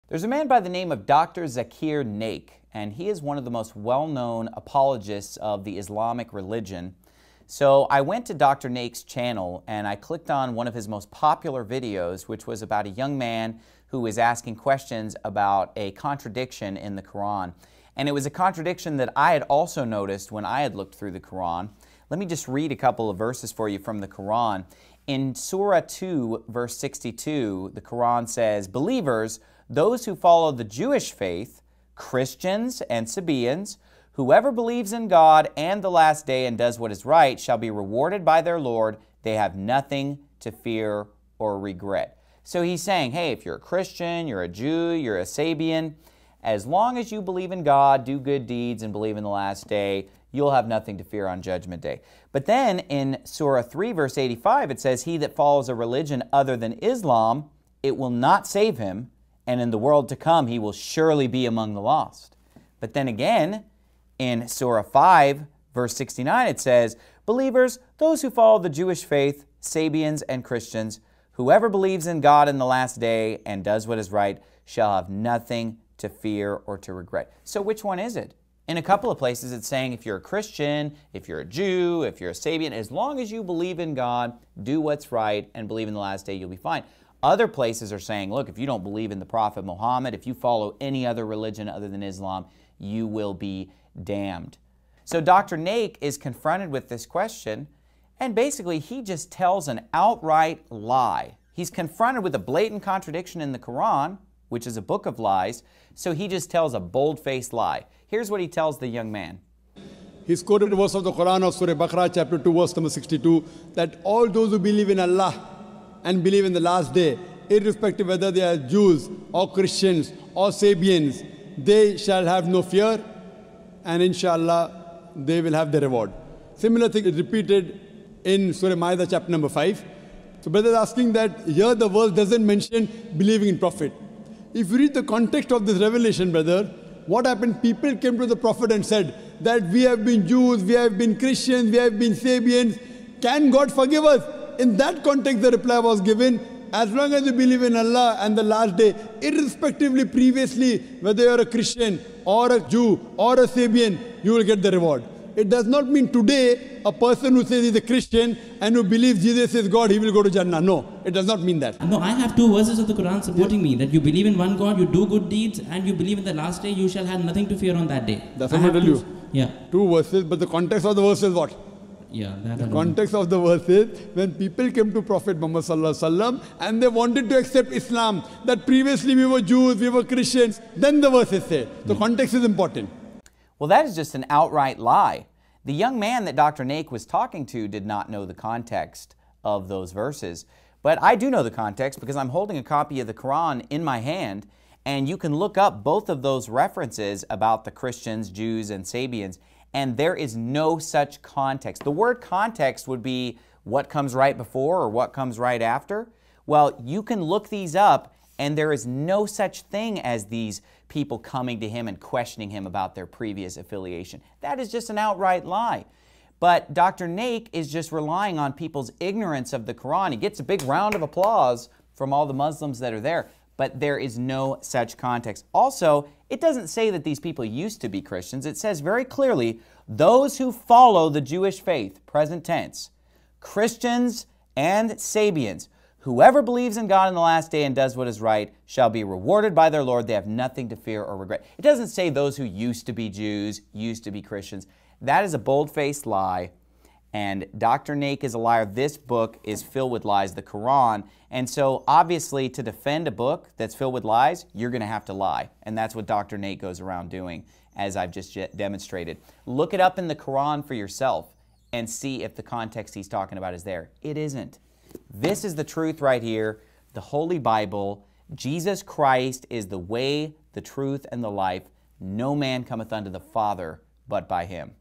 There's a man by the name of Dr. Zakir Naik, and he is one of the most well-known apologists of the Islamic religion. So I went to Dr. Naik's channel and I clicked on one of his most popular videos, which was about a young man who was asking questions about a contradiction in the Quran. And it was a contradiction that I had also noticed when I had looked through the Quran. Let me just read a couple of verses for you from the Quran. In Surah 2, verse 62, the Quran says, "Believers, those who follow the Jewish faith, Christians and Sabaeans, whoever believes in God and the last day and does what is right shall be rewarded by their Lord. They have nothing to fear or regret." So he's saying, hey, if you're a Christian, you're a Jew, you're a Sabaean, as long as you believe in God, do good deeds, and believe in the last day, you'll have nothing to fear on Judgment Day. But then in Surah 3, verse 85, it says, "He that follows a religion other than Islam, it will not save him, and in the world to come he will surely be among the lost." But then again, in Surah 5, verse 69, it says, "Believers, those who follow the Jewish faith, Sabaeans and Christians, whoever believes in God in the last day and does what is right shall have nothing to fear or to regret." So which one is it? In a couple of places it's saying if you're a Christian, if you're a Jew, if you're a Sabaean, as long as you believe in God, do what's right, and believe in the last day, you'll be fine. Other places are saying, look, if you don't believe in the Prophet Muhammad, if you follow any other religion other than Islam, you will be damned. So Dr. Naik is confronted with this question, and basically he just tells an outright lie. He's confronted with a blatant contradiction in the Quran, which is a book of lies, so he just tells a bold-faced lie. Here's what he tells the young man. He's quoted a verse of the Quran of Surah Baqarah, chapter 2, verse number 62, that all those who believe in Allah and believe in the last day, irrespective whether they are Jews or Christians or Sabaeans, they shall have no fear, and inshallah they will have the reward. Similar thing is repeated in Surah Ma'idah chapter number 5. So brother is asking that here the verse doesn't mention believing in Prophet. If you read the context of this revelation, brother, what happened? People came to the Prophet and said that we have been Jews, we have been Christians, we have been Sabaeans. Can God forgive us? In that context the reply was given, as long as you believe in Allah and the last day, irrespectively previously whether you are a Christian or a Jew or a Sabaean, you will get the reward. It does not mean today a person who says he's a Christian and who believes Jesus is God, he will go to Jannah. No, it does not mean that. No, I have two verses of the Quran supporting me, that you believe in one God, you do good deeds, and you believe in the last day, you shall have nothing to fear on that day. That's what I tell you. Yeah. Two verses, but the context of the verse is what? Yeah, the context of the verse is when people came to Prophet Muhammad sallallahu alaihi wasallam and they wanted to accept Islam, that previously we were Jews, we were Christians, then the verse is said. The context is important. Well, that is just an outright lie. The young man that Dr. Naik was talking to did not know the context of those verses. But I do know the context because I'm holding a copy of the Quran in my hand, and you can look up both of those references about the Christians, Jews, and Sabaeans, and there is no such context. The word context would be what comes right before or what comes right after. Well, you can look these up, and there is no such thing as these people coming to him and questioning him about their previous affiliation. That is just an outright lie. But Dr. Naik is just relying on people's ignorance of the Quran. He gets a big round of applause from all the Muslims that are there, but there is no such context. Also, it doesn't say that these people used to be Christians. It says very clearly, those who follow the Jewish faith, present tense, Christians and Sabaeans, whoever believes in God in the last day and does what is right shall be rewarded by their Lord. They have nothing to fear or regret. It doesn't say those who used to be Jews, used to be Christians. That is a bold-faced lie, and Dr. Naik is a liar. This book is filled with lies, the Quran, and so obviously to defend a book that's filled with lies, you're going to have to lie, and that's what Dr. Naik goes around doing, as I've just demonstrated. Look it up in the Quran for yourself and see if the context he's talking about is there. It isn't. This is the truth right here, the Holy Bible. Jesus Christ is the way, the truth, and the life. No man cometh unto the Father but by him.